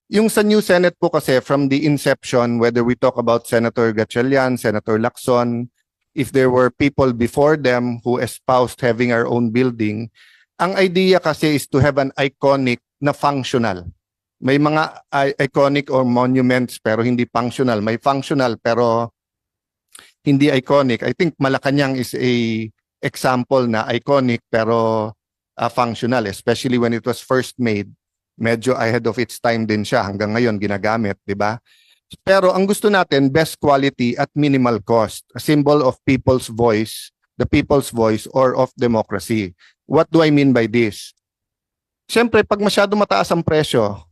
Yung sa new Senate po kasi from the inception, whether we talk about Senator Gatchalian, Senator Lacson, if there were people before them who espoused having our own building, ang idea kasi is to have an iconic na functional. May mga iconic or monuments pero hindi functional. May functional pero hindi iconic. I think Malacanang is a example na iconic pero functional, especially when it was first made. Medyo ahead of its time din siya. Hanggang ngayon ginagamit, di ba? Pero ang gusto natin, best quality at minimal cost. A symbol of people's voice, the people's voice or of democracy. What do I mean by this? Siyempre, pag masyado mataas ang presyo,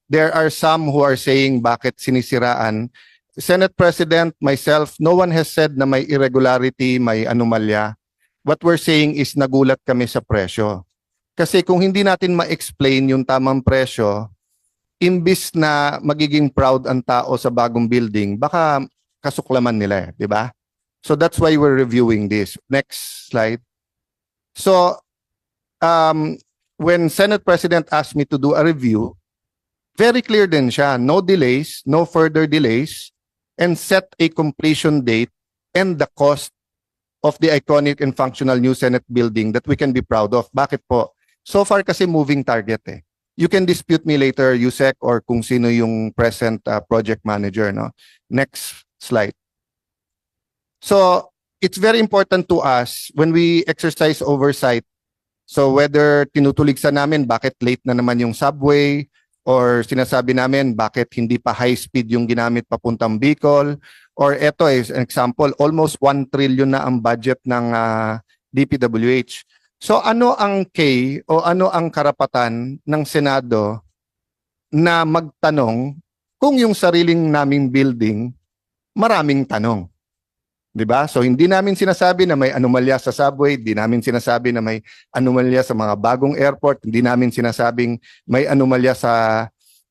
there are some who are saying bakit sinisiraan. Senate President, myself, no one has said na may irregularity, may anomalya. What we're saying is nagulat kami sa presyo. Kasi kung hindi natin ma-explain yung tamang presyo, imbis na magiging proud ang tao sa bagong building, baka kasuklaman nila, di ba? So that's why we're reviewing this. Next slide. So when Senate President asked me to do a review, very clear din siya, no delays, no further delays, and set a completion date and the cost of the iconic and functional new Senate building that we can be proud of. Bakit po? So far kasi moving target eh. You can dispute me later, Yusek, or kung sino yung present project manager. No? Next slide. So it's very important to us when we exercise oversight. So whether tinutuligsa namin bakit late na naman yung subway, or sinasabi namin bakit hindi pa high speed yung ginamit papuntang Bicol, or eto is an example, almost 1 trillion na ang budget ng DPWH. So ano ang o ano ang karapatan ng Senado na magtanong kung yung sariling naming building maraming tanong? 'Di ba? So hindi namin sinasabi na may anomalya sa subway, hindi namin sinasabi na may anomalya sa mga bagong airport, hindi namin sinasabing may anomalya sa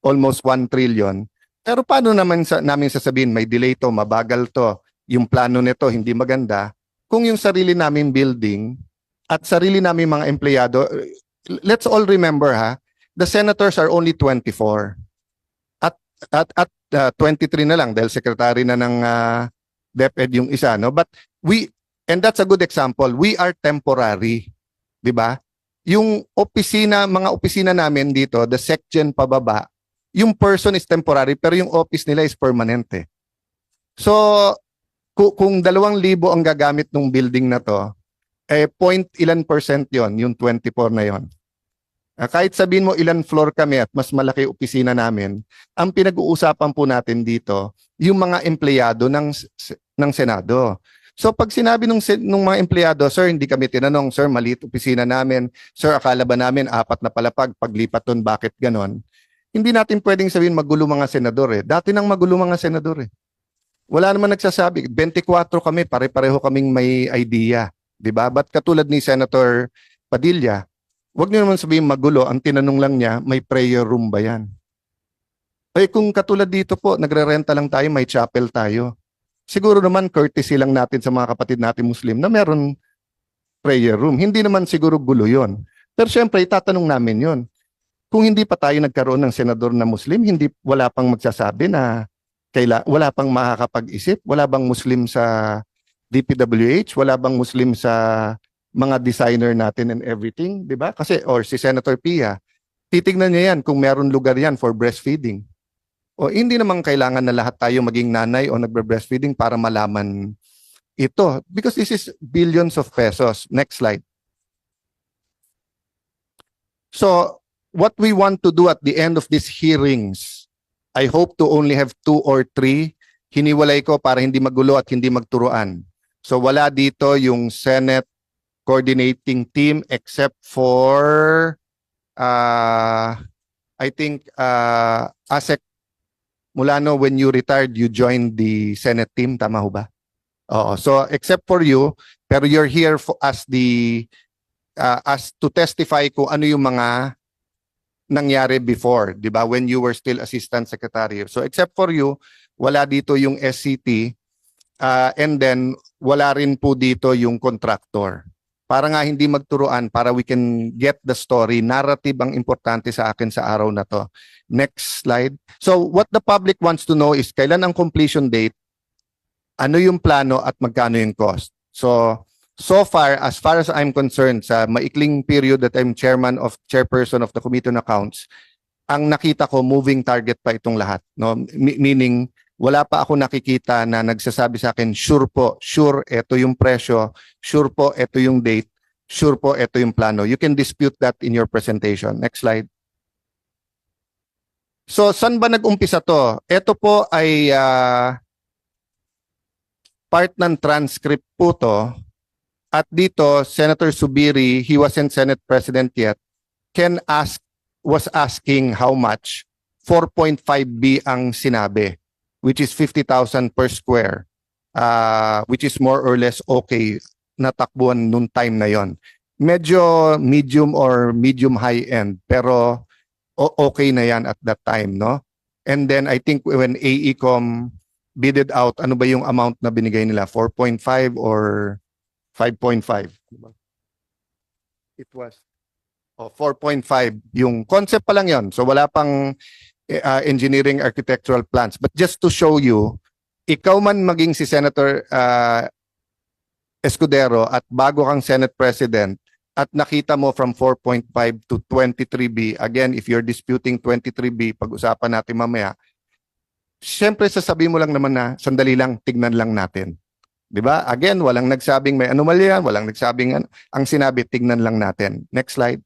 almost 1 trillion. Pero paano naman namin sasabihin may delay to, mabagal to, yung plano nito hindi maganda, kung yung sarili naming building at sarili naming mga empleyado, let's all remember the senators are only 24. At 23 na lang dahil secretary na ng DepEd yung isa, no? But and that's a good example, we are temporary, di ba? Yung opisina, mga opisina namin dito, the SecGen pababa, yung person is temporary pero yung office nila is permanente. So, kung 2,000 ang gagamit ng building na to, point ilan percent yon, yung 24 na yon. Kahit sabihin mo ilan floor kami at mas malaki opisina namin, ang pinag-uusapan po natin dito, yung mga empleyado ng Senado. So pag sinabi nung mga empleyado, sir, hindi kami tinanong, sir, maliit opisina namin, sir, akala ba namin 4 na palapag, paglipat doon, bakit ganon? Hindi natin pwedeng sabihin magulo mga senador eh. Dati nang magulo mga senador eh. Wala naman nagsasabi, 24 kami, pare-pareho kaming may idea. Diba? But katulad ni Senator Padilla, wag niyo naman sabihin magulo, ang tinanong lang niya, may prayer room ba yan? Eh kung katulad dito po, nagre-renta lang tayo, may chapel tayo. Siguro naman courtesy lang natin sa mga kapatid natin Muslim na meron prayer room. Hindi naman siguro gulo yon. Pero syempre, itatanong namin yon. Kung hindi pa tayo nagkaroon ng senador na Muslim, wala pang magsasabi na wala pang makakapag-isip, wala bang Muslim sa DPWH, wala bang Muslim sa mga designer natin and everything, di ba? Kasi, or si Senator Pia, titignan niya yan kung meron lugar yan for breastfeeding. O hindi naman kailangan na lahat tayo maging nanay o nagbre-breastfeeding para malaman ito. Because this is billions of pesos. Next slide. So, what we want to do at the end of these hearings, I hope to only have 2 or 3. Hiniwalay ko para hindi magulo at hindi magturuan. So wala dito yung Senate coordinating team except for I think ASEC Mulano, when you retired, you joined the Senate team, tama ho ba? Oo. So except for you, pero you're here as to testify kung ano yung mga nangyari before, di ba? When you were still Assistant Secretary. So except for you, wala dito yung SCT, and then wala rin po dito yung contractor. para nga hindi magturuan, para we can get the story. Narrative ang importante sa akin sa araw na to. Next slide. So what the public wants to know is kailan ang completion date, ano yung plano at magkano yung cost. So far as I'm concerned, sa maikling period that I'm chairperson of the Committee on Accounts, ang nakita ko moving target pa itong lahat, no? Meaning wala pa ako nakikita na nagsasabi sa akin, sure po, sure, ito yung presyo, sure po, ito yung date, sure po, ito yung plano. You can dispute that in your presentation. Next slide. So, saan ba nag-umpisa to? Ito po ay part ng transcript po to. At dito, Senator Subiri, he wasn't Senate President yet, was asking how much. 4.5B ang sinabi, which is 50,000 per square, which is more or less okay na takbuhan nung time na yon. Medyo medium or medium high end, pero okay na yan at that time, no? And then I think when AECOM bidded out, ano ba yung amount na binigay nila? 4.5 or 5.5? It was 4.5. Yung concept pa lang yon. So wala pang engineering architectural plans. But just to show you, ikaw man maging si Senator Escudero at bago kang Senate President at nakita mo from 4.5 to 23B, again, if you're disputing 23B, pag-usapan natin mamaya, syempre sasabihin mo lang naman na sandali lang, tignan lang natin. 'Di ba? Again, walang nagsabing may anomalya, walang nagsabing ang sinabi, tignan lang natin. Next slide.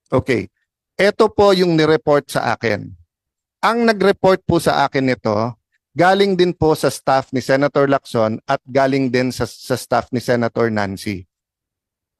Okay. Ito po yung ni-report sa akin. Ang nag-report po sa akin nito, galing din po sa staff ni Senator Lacson at galing din sa staff ni Senator Nancy.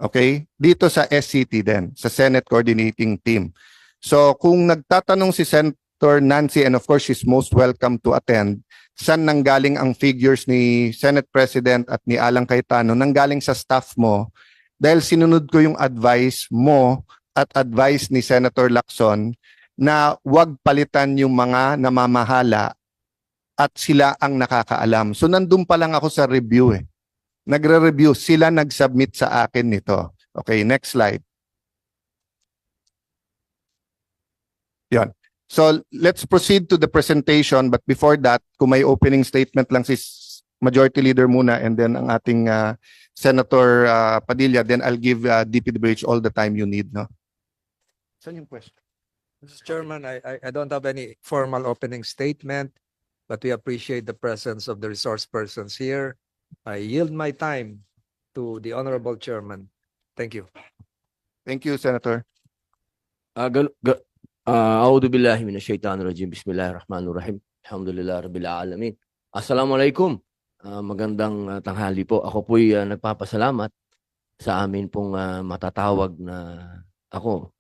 Okay? Dito sa SCT din, sa Senate Coordinating Team. So kung nagtatanong si Senator Nancy, and of course she's most welcome to attend, saan nanggaling ang figures ni Senate President at ni Alang Cayetano, nanggaling sa staff mo, dahil sinunod ko yung advice mo at advice ni Senator Lacson na wag palitan yung mga namamahala at sila ang nakakaalam. So nandun pa lang ako sa review eh. Nagre-review, sila nag-submit sa akin nito. Okay, next slide. Yan. So let's proceed to the presentation, but before that, kung may opening statement lang si Majority Leader muna and then ang ating Senator Padilla, then I'll give DPWH all the time you need, no? Saan yung question? Mr. Chairman, I don't have any formal opening statement, but we appreciate the presence of the resource persons here. I yield my time to the Honorable Chairman. Thank you. Thank you, Senator. A'udhu billahi minasyaitanir rajim. Bismillahirrahmanirrahim. Alhamdulillah rabbil alamin. Assalamualaikum. Magandang tanghali po. Ako po'y nagpapasalamat sa amin pong matatawag na ako.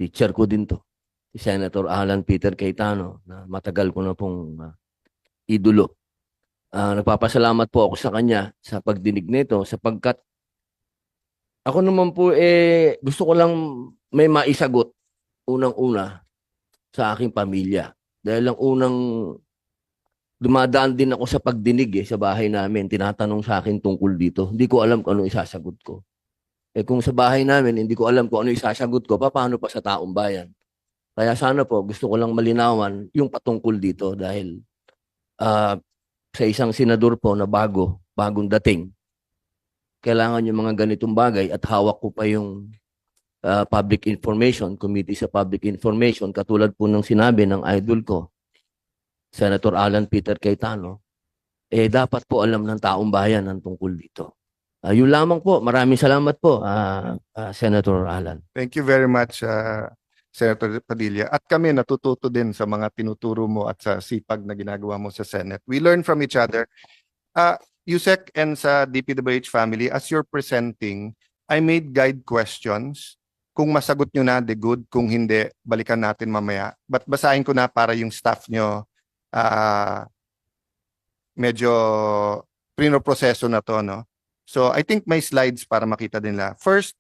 Teacher ko din to. Si Senator Alan Peter Cayetano na matagal ko na pong idolo. Nagpapasalamat po ako sa kanya sa pagdinig nito sapagkat ako naman po gusto ko lang may maisagot unang-una sa aking pamilya. Dahil ang unang dumadaan din ako sa pagdinig sa bahay namin, tinatanong sa akin tungkol dito. Hindi ko alam kung ano isasagot ko. Kung sa bahay namin, hindi ko alam kung ano isasagot ko, paano pa sa taong bayan? Kaya sana po, gusto ko lang malinawan yung patungkol dito dahil sa isang senador po na bagong dating, kailangan yung mga ganitong bagay at hawak ko pa yung public information, committee sa public information, katulad po ng sinabi ng idol ko, Senator Alan Peter Cayetano, dapat po alam ng taong bayan ang tungkol dito. Yun lamang po. Maraming salamat po, Senator Alan. Thank you very much, Senator Padilla. At kami natututo din sa mga tinuturo mo at sa sipag na ginagawa mo sa Senate. We learn from each other. Yusek and sa DPWH family, as you're presenting, I made guide questions. Kung masagot nyo na, the good. Kung hindi, balikan natin mamaya. But basahin ko na para yung staff nyo medyo pinoproseso na to, no? So I think may slides para makita din nila. First,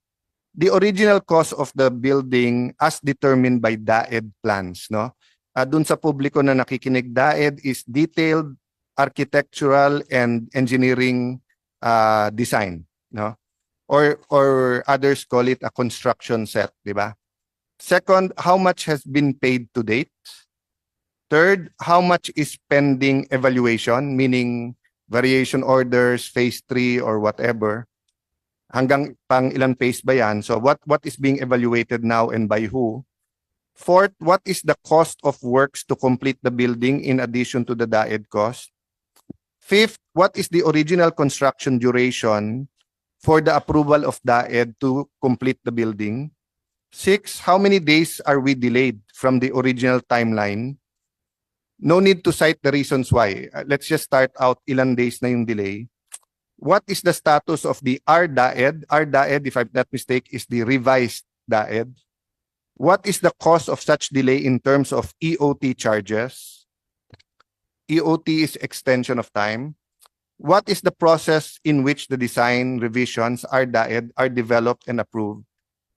the original cost of the building as determined by DAED plans, no? Dun sa publiko na nakikinig, DAED is detailed architectural and engineering design, no? or others call it a construction set, di ba? Second, how much has been paid to date? Third, how much is pending evaluation, meaning variation orders, phase 3 or whatever? Hanggang pang ilang phase ba yan? So what is being evaluated now and by who? Fourth, what is the cost of works to complete the building in addition to the DAED cost? Fifth, what is the original construction duration for the approval of DAED to complete the building? Six, how many days are we delayed from the original timeline? No need to cite the reasons why. Let's just start out ilang days na yung delay. What is the status of the RDAED? RDAED, if I'm not mistaken, is the revised DAED. What is the cost of such delay in terms of EOT charges? EOT is extension of time. What is the process in which the design revisions are developed and approved?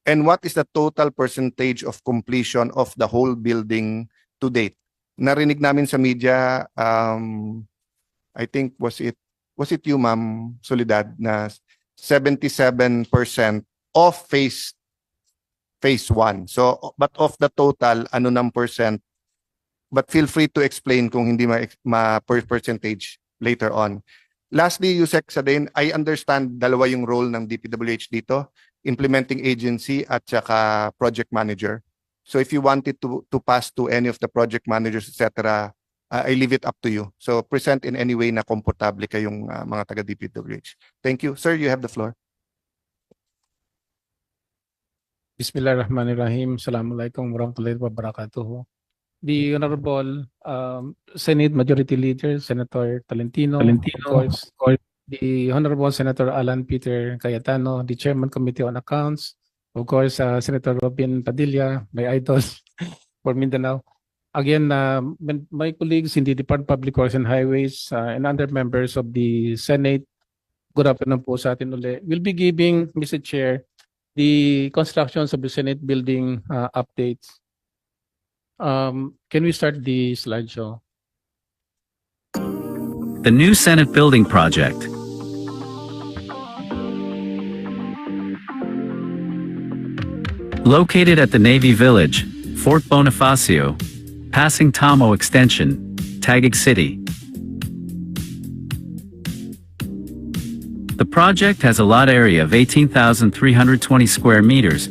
And what is the total percentage of completion of the whole building to date? Narinig namin sa media, I think was it you, Ma'am Soledad, na 77% of phase 1. So, but of the total, ano ng percent? But feel free to explain kung hindi percentage later on. Lastly, Yusek Sadin, I understand dalawa yung role ng DPWH dito, implementing agency at saka project manager. So if you wanted to pass to any of the project managers, etc., I leave it up to you. So present in any way na komportable kayong mga taga DPWH. Thank you. Sir, you have the floor. Bismillahirrahmanirrahim. Assalamualaikum warahmatullahi wabarakatuh. The Honorable Senate Majority Leader, Senator Tolentino, of course, the Honorable Senator Alan Peter Cayetano, the Chairman Committee on Accounts, of course, Senator Robin Padilla, my idol for Mindanao. Again, my colleagues in the Department of Public Works and Highways and other members of the Senate, good afternoon po sa atin ulit. We'll be giving, Mr. Chair, the constructions of the Senate building updates. Can we start the slideshow? The new Senate building project. Located at the Navy Village, Fort Bonifacio, passing Tomo Extension, Taguig City. The project has a lot area of 18,320 square meters,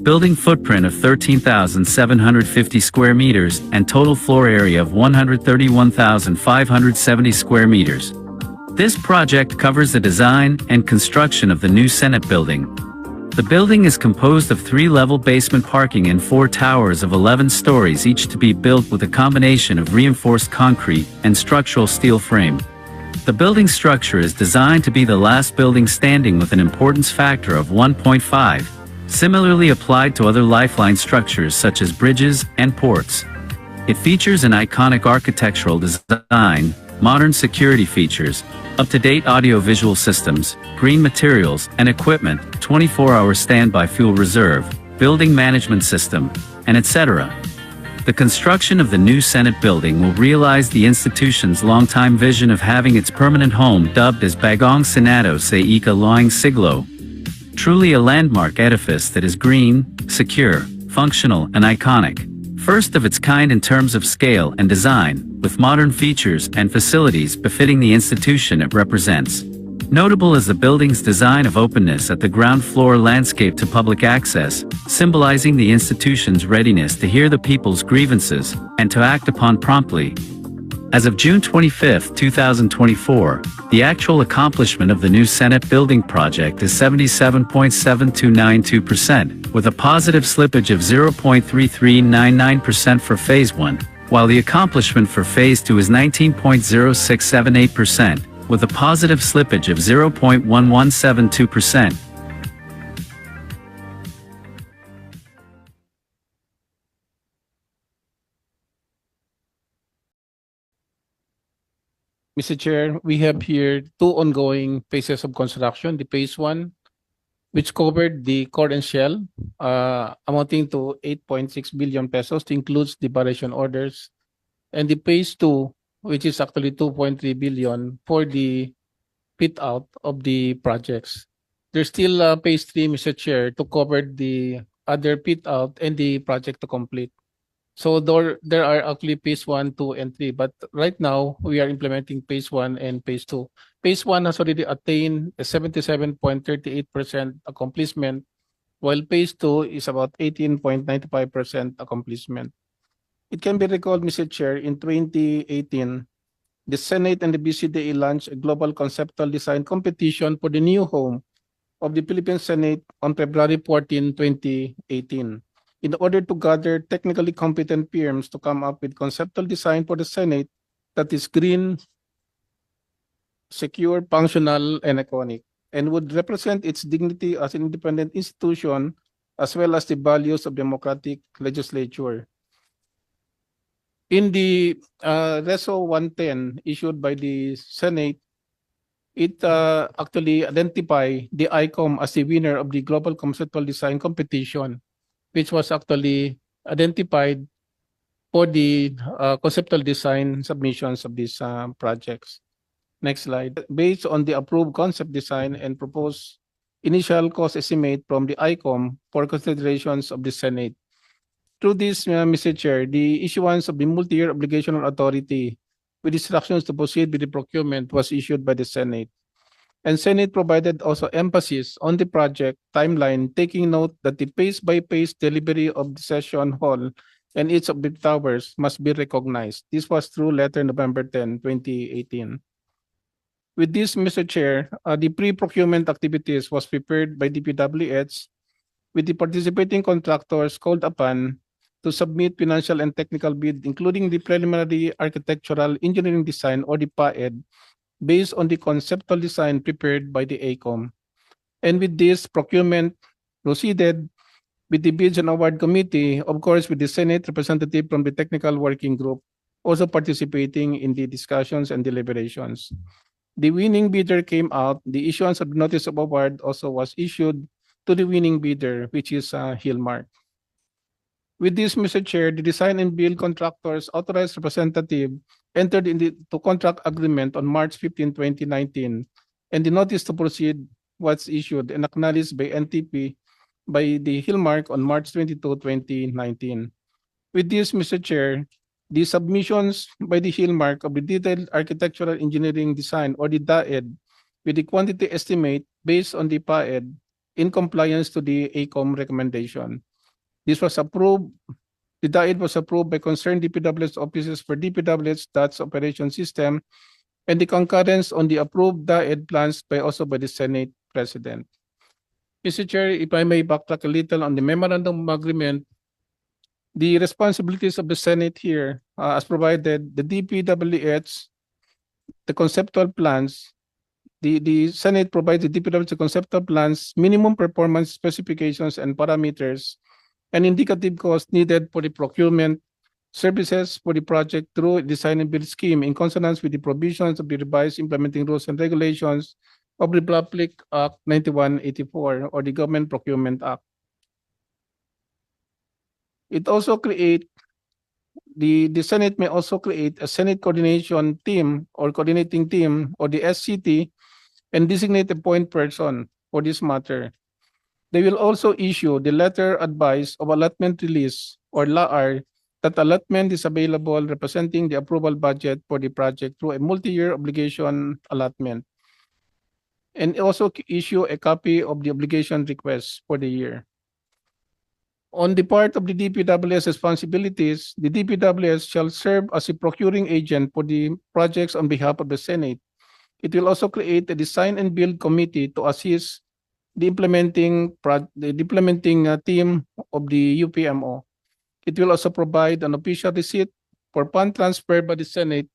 building footprint of 13,750 square meters, and total floor area of 131,570 square meters. This project covers the design and construction of the new Senate building. The building is composed of 3-level basement parking and 4 towers of 11 stories, each to be built with a combination of reinforced concrete and structural steel frame. The building structure is designed to be the last building standing with an importance factor of 1.5, similarly applied to other lifeline structures such as bridges and ports. It features an iconic architectural design, modern security features, up-to-date audio-visual systems, green materials and equipment, 24-hour standby fuel reserve, building management system, and etc. The construction of the new Senate building will realize the institution's longtime vision of having its permanent home dubbed as Bagong Senado sa Ika-Loing Siglo. Truly a landmark edifice that is green, secure, functional, and iconic. First of its kind in terms of scale and design, with modern features and facilities befitting the institution it represents. Notable is the building's design of openness at the ground floor landscape to public access, symbolizing the institution's readiness to hear the people's grievances and to act upon promptly. As of June 25, 2024, the actual accomplishment of the new Senate building project is 77.7292%, with a positive slippage of 0.3399% for Phase 1, while the accomplishment for Phase 2 is 19.0678%, with a positive slippage of 0.1172%. Mr. Chair, we have here 2 ongoing phases of construction. The Phase 1, which covered the core and shell, amounting to 8.6 billion pesos, includes the variation orders. And the Phase 2, which is actually 2.3 billion for the fit out of the projects. There's still phase 3, Mr. Chair, to cover the other pit out and the project to complete. So there are actually phase 1, 2, and 3, but right now we are implementing phase 1 and phase 2. Phase 1 has already attained a 77.38% accomplishment, while phase 2 is about 18.95% accomplishment. It can be recalled, Mr. Chair, in 2018, the Senate and the BCDA launched a global conceptual design competition for the new home of the Philippine Senate on February 14, 2018, in order to gather technically competent firms to come up with conceptual design for the Senate that is green, secure, functional, and iconic, and would represent its dignity as an independent institution as well as the values of democratic legislature. In the Reso 110 issued by the Senate, it actually identified the ICOM as the winner of the Global Conceptual Design Competition, which was actually identified for the conceptual design submissions of these projects. Next slide. Based on the approved concept design and proposed initial cost estimate from the ICOM for considerations of the Senate. Through this, Mr. Chair, the issuance of the multi-year obligational authority with instructions to proceed with the procurement was issued by the Senate. And Senate provided also emphasis on the project timeline, taking note that the phase-by-phase delivery of the session hall and each of the towers must be recognized. This was through letter November 10, 2018. With this, Mr. Chair, the pre-procurement activities was prepared by DPWH with the participating contractors called upon to submit financial and technical bid, including the preliminary architectural engineering design or the PAED, based on the conceptual design prepared by the ACOM. And with this, procurement proceeded with the Bids and Award Committee, of course, with the Senate representative from the Technical Working Group also participating in the discussions and deliberations. The winning bidder came out. The issuance of the notice of award also was issued to the winning bidder, which is Hillmark. With this, Mr. Chair, the design and build contractors authorized representative entered into contract agreement on March 15, 2019, and the notice to proceed was issued and acknowledged by NTP by the Hillmark on March 22, 2019. With this, Mr. Chair, the submissions by the Hillmark of the detailed architectural engineering design or the DAED with the quantity estimate based on the PAED in compliance to the ACOM recommendation. This was approved. The DAED was approved by concerned DPWH offices for DPWH DATS operation system, and the concurrence on the approved DAED plans by also by the Senate President. Mr. Chair, if I may backtrack a little on the memorandum of agreement, the responsibilities of the Senate here, as provided, the DPWH, the conceptual plans, the Senate provides the DPWH conceptual plans, minimum performance specifications and parameters, and indicative cost needed for the procurement services for the project through a design and build scheme in consonance with the provisions of the revised implementing rules and regulations of the Republic Act 9184 or the Government Procurement Act. It also create the Senate may also create a Senate coordination team or coordinating team or the SCT and designate a point person for this matter. They will also issue the letter advice of allotment release or LAR that allotment is available representing the approval budget for the project through a multi-year obligation allotment, and also issue a copy of the obligation request for the year. On the part of the DPWS responsibilities, the DPWS shall serve as a procuring agent for the projects on behalf of the Senate. It will also create a design and build committee to assist the implementing team of the UPMO. It will also provide an official receipt for fund transfer by the Senate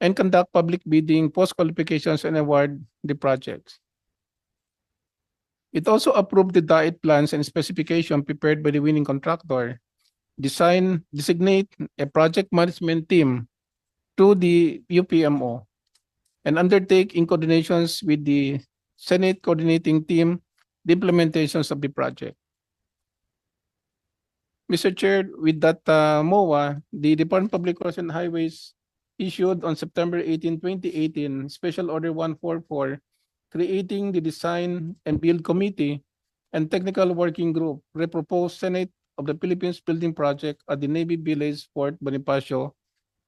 and conduct public bidding, post-qualifications, and award the projects. It also approved the DAED plans and specification prepared by the winning contractor, designate a project management team to the UPMO, and undertake in coordinations with the Senate coordinating team the implementations of the project. Mr. Chair, with that MOA, the Department of Public Works and Highways issued on September 18, 2018, Special Order 144 creating the Design and Build Committee and Technical Working Group, repropose Senate of the Philippines Building Project at the Navy Village, Fort Bonifacio,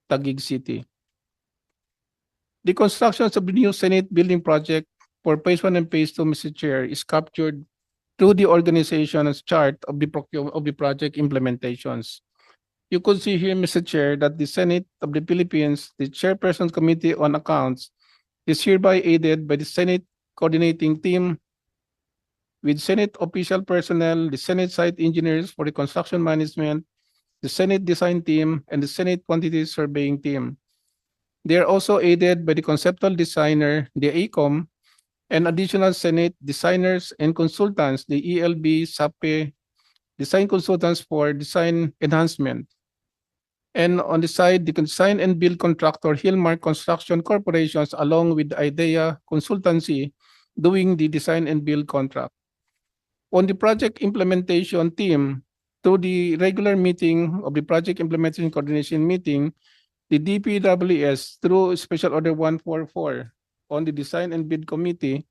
Taguig City. The construction of the new Senate Building Project for Phase 1 and Phase 2, Mr. Chair, is captured through the organization's chart of the project implementations. You could see here, Mr. Chair, that the Senate of the Philippines, the Chairperson's Committee on Accounts, is hereby aided by the Senate Coordinating Team with Senate official personnel, the Senate site engineers for the construction management, the Senate design team, and the Senate quantity surveying team. They are also aided by the conceptual designer, the AECOM, and additional Senate designers and consultants, the ELB, SAPE, design consultants for design enhancement. And on the side, the design and build contractor, Hillmark Construction Corporations, along with IDEA Consultancy, doing the design and build contract. On the project implementation team, through the regular meeting of the project implementation coordination meeting, the DPWS, through Special Order 144 on the design and bid committee,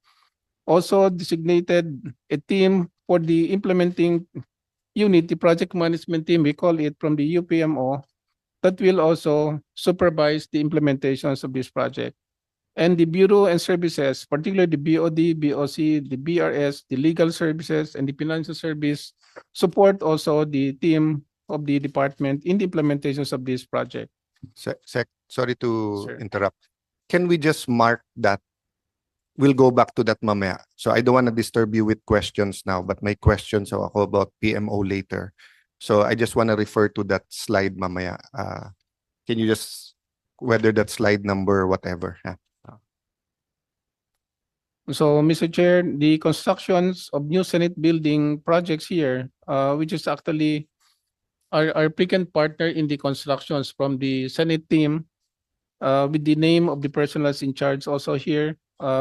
also designated a team for the implementing unit, the project management team, we call it, from the UPMO, that will also supervise the implementations of this project. And the Bureau and Services, particularly the BOD, BOC, the BRS, the legal services, and the financial service, support also the team of the department in the implementations of this project. Sorry to Sir. interrupt. Can we just mark that? We'll go back to that mamaya. So I don't want to disturb you with questions now, but my questions are about PMO later. So I just want to refer to that slide mamaya. Can you just, whether that slide number or whatever. Yeah. So, Mr. Chair, the constructions of new Senate building projects here, which is actually our applicant partner in the constructions from the Senate team, with the name of the personnel in charge also here,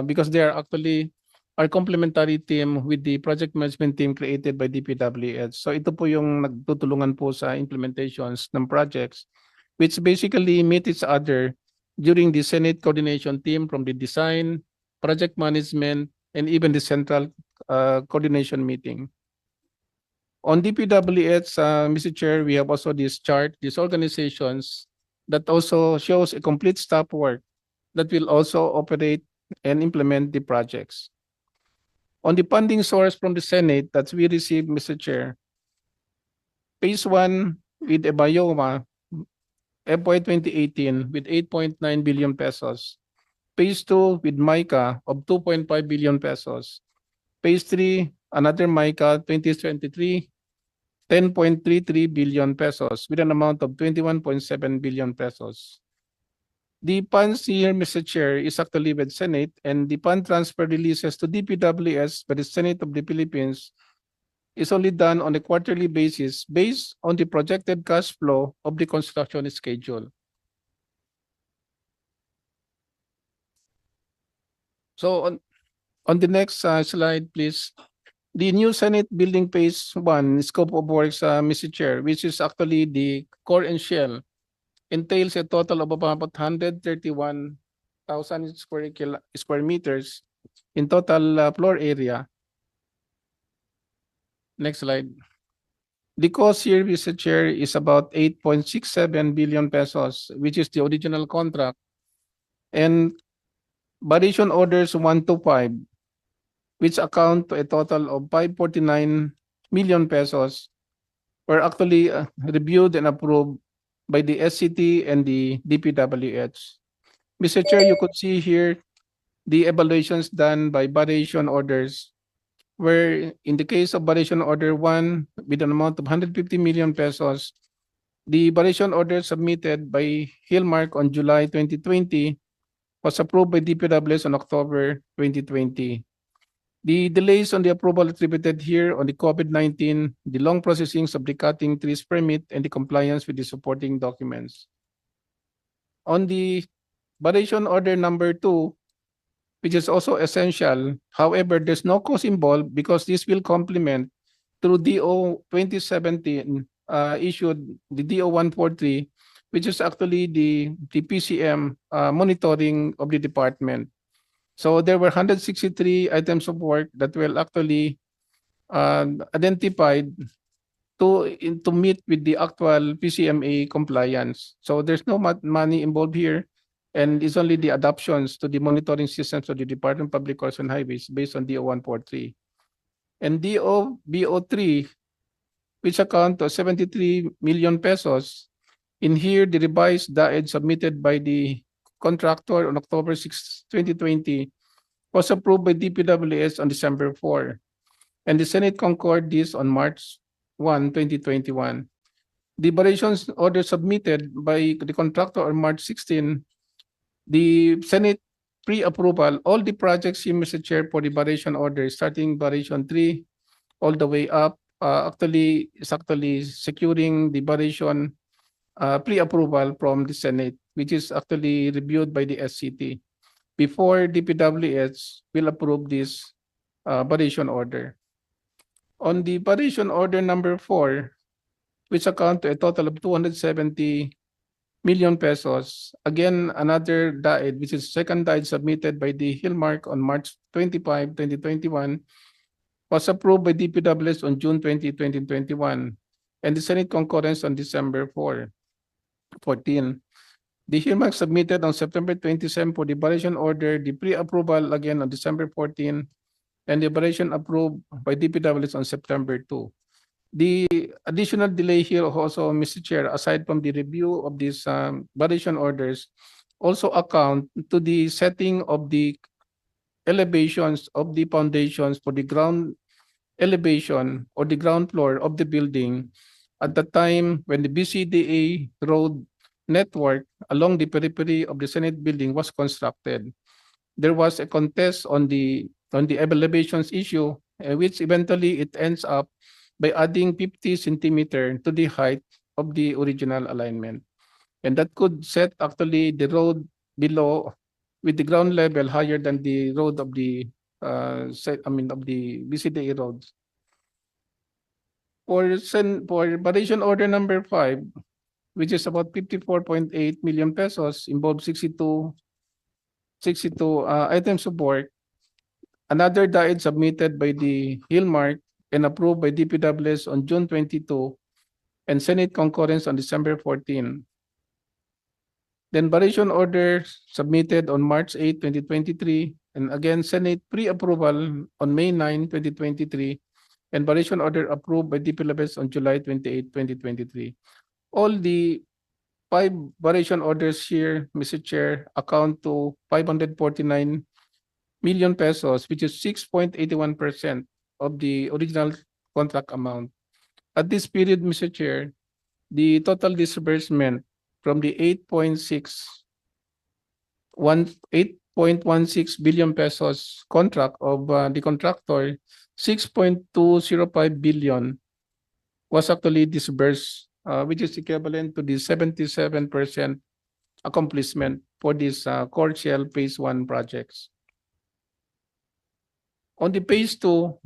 because they are actually our complementary team with the project management team created by DPWH. So ito po yung nagtutulungan po sa implementations ng projects, which basically meet each other during the Senate coordination team from the design, project management, and even the central coordination meeting. On DPWH, Mr. Chair, we have also this chart, these organizations that also shows a complete staff work that will also operate and implement the projects. On the funding source from the Senate that we received, Mr. Chair, Phase 1 with Ebayoma, FY 2018 with 8.9 billion pesos. Phase 2 with MICA of 2.5 billion pesos. Phase 3, another MICA 2023, 10.33 billion pesos with an amount of 21.7 billion pesos. The funds here, Mr. Chair, is actually with Senate, and the fund transfer releases to DPWS by the Senate of the Philippines is only done on a quarterly basis based on the projected cash flow of the construction schedule. So on the next slide, please. The new Senate building phase 1 scope of works, Mr. Chair, which is actually the core and shell, entails a total of about 131,000 square meters in total floor area. Next slide. The cost here, Mr. Chair, is about 8.67 billion pesos, which is the original contract. And variation orders 1 to 5, which account to a total of 549 million pesos, were actually reviewed and approved by the SCT and the DPWH. Mr. Chair, you could see here the evaluations done by variation orders, where in the case of variation order 1 with an amount of 150 million pesos, the variation order submitted by Hillmark on July 2020 was approved by DPWH on October 2020. The delays on the approval attributed here on the COVID-19, the long processings of the cutting trees permit, and the compliance with the supporting documents. On the variation order number 2, which is also essential, however, there's no cost involved because this will complement through DO 2017 issued the DO 143, which is actually the PCM monitoring of the department. So there were 163 items of work that were actually identified to meet with the actual PCMA compliance. So there's no money involved here, and it's only the adoptions to the monitoring systems of the Department of Public Works and Highways based on DO 143. And DO BO3, which account to 73 million pesos. In here, the revised DAED submitted by the contractor on October 6, 2020 was approved by DPWS on December 4. And the Senate concurred this on March 1, 2021. The variations order submitted by the contractor on March 16, the Senate pre-approval, all the projects here, Mr. Chair, for the variation order, starting variation 3 all the way up, actually securing the variation pre-approval from the Senate, which is actually reviewed by the SCT before DPWS will approve this variation order. On the variation order number 4, which account to a total of 270 million pesos, again, another DAED, which is second DAED submitted by the Hillmark on March 25, 2021, was approved by DPWS on June 20, 2021, and the Senate concurrence on December 4, 14. The Hillmark submitted on September 27 for the variation order, the pre-approval again on December 14, and the variation approved by DPWS on September 2. The additional delay here also, Mr. Chair, aside from the review of these variation orders, also account to the setting of the elevations of the foundations for the ground elevation or the ground floor of the building at the time when the BCDA road network along the periphery of the Senate building was constructed. There was a contest on the elevations issue, which eventually it ends up by adding 50 centimeter to the height of the original alignment. And that could set actually the road below with the ground level higher than the road of the of the BCDA roads. For variation order number 5, which is about 54.8 million pesos, involved 62 items of work. Another DAED submitted by the Hillmark and approved by DPWS on June 22, and Senate concurrence on December 14. Then variation order submitted on March 8, 2023, and again Senate pre-approval on May 9, 2023, and variation order approved by DPWS on July 28, 2023. All the 5 variation orders here, Mr. Chair, account to 549 million pesos, which is 6.81% of the original contract amount. At this period, Mr. Chair, the total disbursement from the 8.16 billion pesos contract of the contractor, 6.205 billion was actually disbursed, which is equivalent to the 77% accomplishment for this core shell phase 1 projects. On the phase 2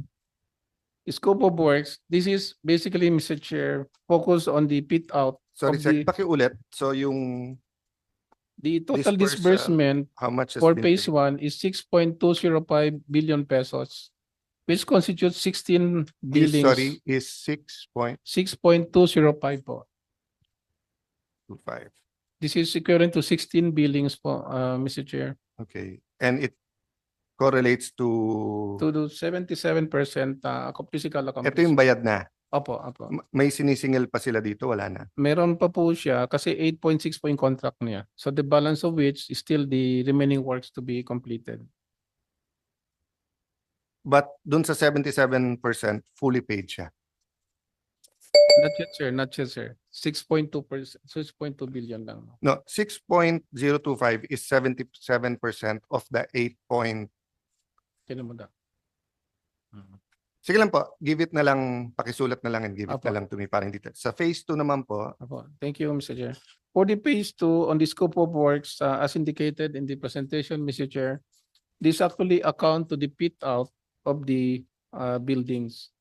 scope of works, this is basically, Mr. Chair, focus on the pit out. Sorry, of sir, the- pakiulit. So yung The total disperse, disbursement how much has for been phase paid? 1 is 6.205 billion pesos, which constitutes 16 Is, billings. sorry, is 6.25. 6.205 po. This is equivalent to 16 billings po, Mr. Chair. Okay. And it correlates to To do 77% physical ito yung accomplishment. bayad na. Opo. May sinisingil pa sila dito, wala na. Meron pa po siya kasi 8.6 po yung contract niya. So the balance of which is still the remaining works to be completed. But dun sa 77%, fully paid siya. Not yet, sir. 6.2%, 6.2 billion lang. No, 6.025 is 77% of the 8 point. Tinan mo daw. Sige lang po, give it na lang, pakisulat na lang and give it Apo. na lang to me parang dito. Sa phase 2 naman po, Opo. Thank you, Mr. Chair. For the phase 2 on the scope of works, as indicated in the presentation, Mr. Chair, this actually account to the pit out of the buildings.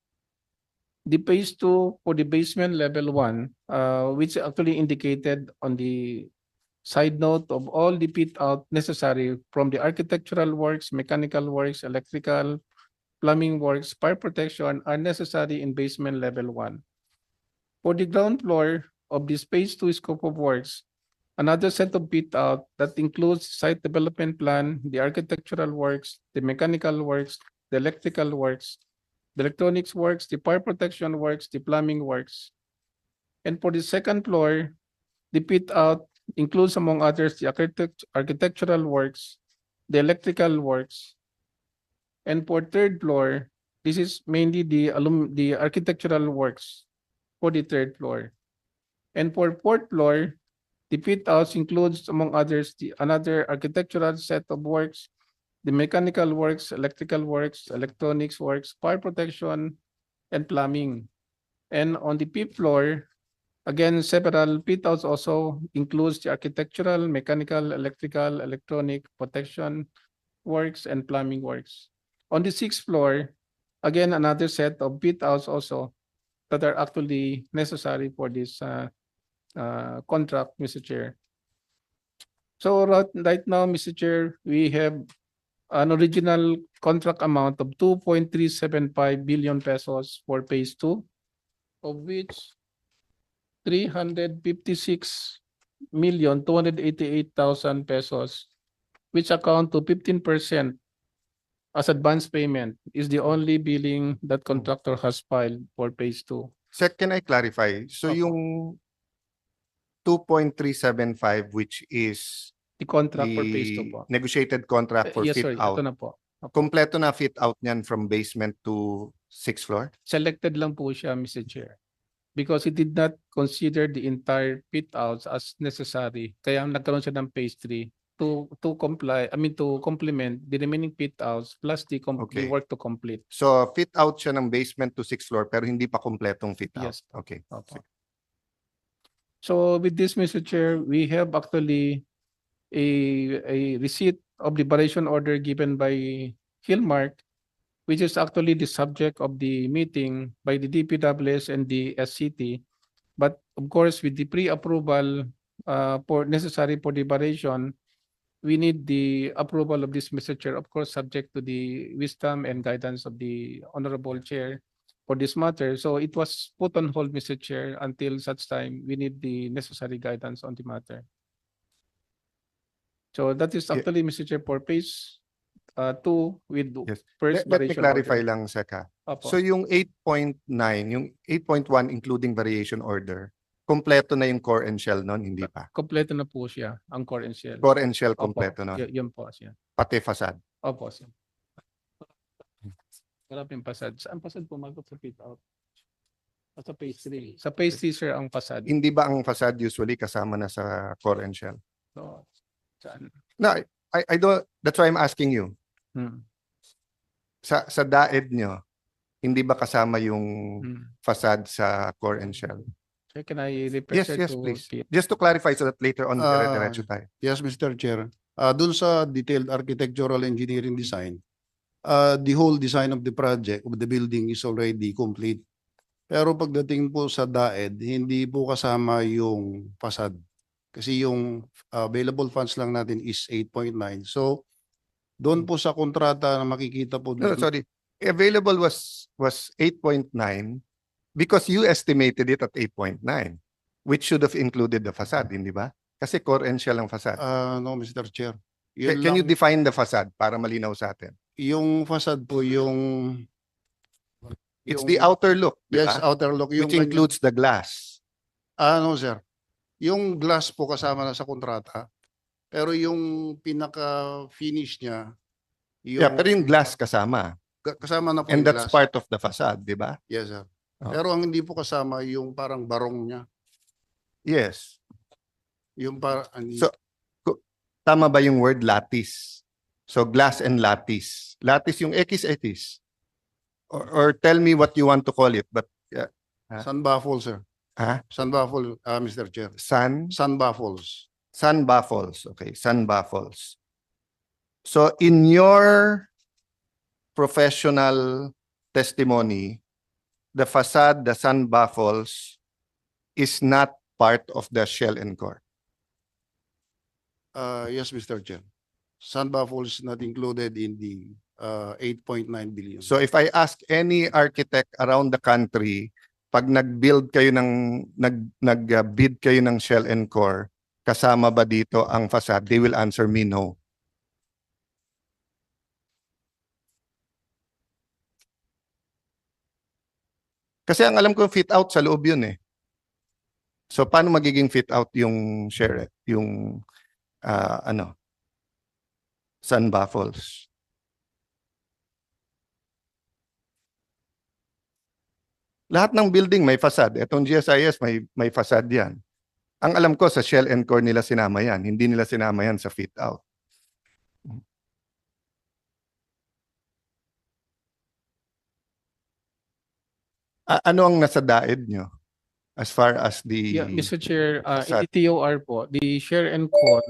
The phase 2 for the basement level 1, which actually indicated on the Side note of all the fit out necessary from the architectural works, mechanical works, electrical, plumbing works, fire protection are necessary in basement level 1. For the ground floor of the phase 2 scope of works, another set of fit out that includes site development plan, the architectural works, the mechanical works, the electrical works, the electronics works, the fire protection works, the plumbing works. And for the second floor, the fit out includes, among others, the architectural works, the electrical works. And for third floor, this is mainly the architectural works for the third floor. And for fourth floor, the fit outs includes, among others, another architectural set of works, the mechanical works, electrical works, electronics works, fire protection, and plumbing. And on the fifth floor, again, several fit outs also includes the architectural, mechanical, electrical, electronic, protection works, and plumbing works. On the sixth floor, again, another set of fit outs also that are actually necessary for this contract, Mr. Chair. So right now, Mr. Chair, we have an original contract amount of 2.375 billion pesos for phase 2, of which 356,288,000 pesos, which account to 15% as advance payment, is the only billing that contractor has filed for phase 2. Sec, can I clarify? So Opo. yung 2.375, which is The contract for phase 2 the po. negotiated contract for Yes, fit sir. out, Ito na po. Opo. kompleto na fit out niyan from basement to 6th floor? Selected lang po siya, Mr. Chair. Because he did not consider the entire fit outs as necessary. Kaya nagkaroon siya ng phase 3 to complement the remaining fit outs plus the Okay. work to complete. So fit out siya ng basement to 6th floor pero hindi pa kompletong fit out. Yes. Okay. Opo. So with this, Mr. Chair, we have actually a receipt of the variation order given by Hillmark, which is actually the subject of the meeting by the DPWS and the SCT. But of course, with the pre-approval for necessary for the variation, we need the approval of this, Mr. Chair, of course, subject to the wisdom and guidance of the Honorable Chair for this matter. So it was put on hold, Mr. Chair, until such time we need the necessary guidance on the matter. So that is Yeah. actually, Mr. Chair, for phase 2 with Yes. first Let me variation clarify order. lang, Seka. Opo. So yung 8.9, yung 8.1 including variation order, kompleto na yung core and shell nun, hindi pa. Kompleto na po siya, ang core and shell. Core and shell Opo, kompleto nun, yun po siya. pati facade. Opo siya. Wala pa yung pasad. Saan pasad pumagot sa fit out? Sa phase 3. Sa phase 3, sir, ang pasad. Hindi ba ang facade usually kasama na sa core and shell? So, saan? No, I don't, that's why I'm asking you. Hmm. Sa DAED nyo, hindi ba kasama yung Hmm. facade sa core and shell? Sir, can I repeat, Yes, sir, yes, to please. Pete? Just to clarify so that later on, dire-diretso tayo. Yes, Mr. Chair. Dun sa detailed architectural engineering design, the whole design of the project, of the building is already complete. Pero pagdating po sa DAED, hindi po kasama yung facade. Kasi yung available funds lang natin is 8.9. So, doon po sa kontrata na makikita po No, doon. sorry. Available was 8.9 because you estimated it at 8.9, which should have included the facade, hindi ba? Kasi core and shell ang facade. No, Mr. Chair. Can you define the facade para malinaw sa atin? Yung facade po, It's the outer look, di Yes, ba? outer look. Which includes the glass. No, sir. Yung glass po kasama na sa kontrata. Pero yung pinaka-finish niya, Yeah, pero yung glass kasama. kasama na po And yung that's glass. part of the facade, di ba? Yes, sir. Oh. Pero ang hindi po kasama yung parang barong niya. Yes. Yung So, tama ba yung word lattice? So glass and lattice. Lattice yung X-etis. Or tell me what you want to call it. But sun baffle, sir. Ha? Sun baffle, Mr. Chair. sun Sun baffles. baffles. Okay, sun baffles. So in your professional testimony, the facade, the sun baffles is not part of the shell and core. Yes, Mr. Chair. San Falls is not included in the 8.9 billion. So if I ask any architect around the country, pag nag-build kayo ng nag-bid kayo ng shell and core, kasama ba dito ang facade? They will answer me no. Kasi ang alam ko fit out sa loob yun eh. So paano magiging fit out yung share yung San Falls? Lahat ng building may facade. Etong GSIS may facade yan. Ang alam ko sa shell and core nila sinama yan. Hindi nila sinama yan sa fit out. Ano ang nasa daed nyo as far as the Yeah, Mr. Chair, facade? in TOR po, the share and call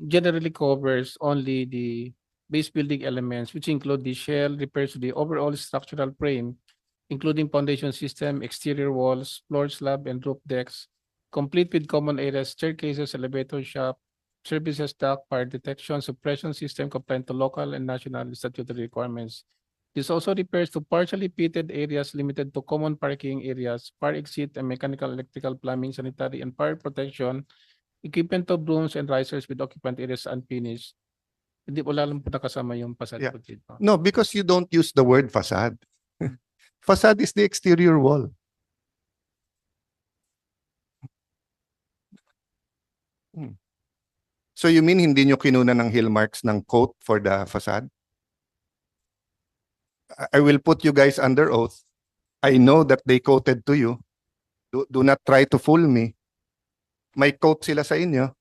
generally covers only the base building elements, which include the shell, repairs to the overall structural frame, including foundation system, exterior walls, floor slab, and roof decks, complete with common areas, staircases, elevator shaft, services duct, fire detection, suppression system compliant to local and national statutory requirements. This also refers to partially pitted areas limited to common parking areas, fire exit, and mechanical, electrical, plumbing, sanitary, and fire protection, equipment of rooms and risers with occupant areas unfinished. Hindi wala lang po nakasama yung facade Yeah. po dito. No, because you don't use the word facade. Facade is the exterior wall. So you mean hindi nyo kinuna ng hill marks ng coat for the facade? I will put you guys under oath. I know that they quoted to you. Do not try to fool me. May quote sila sa inyo.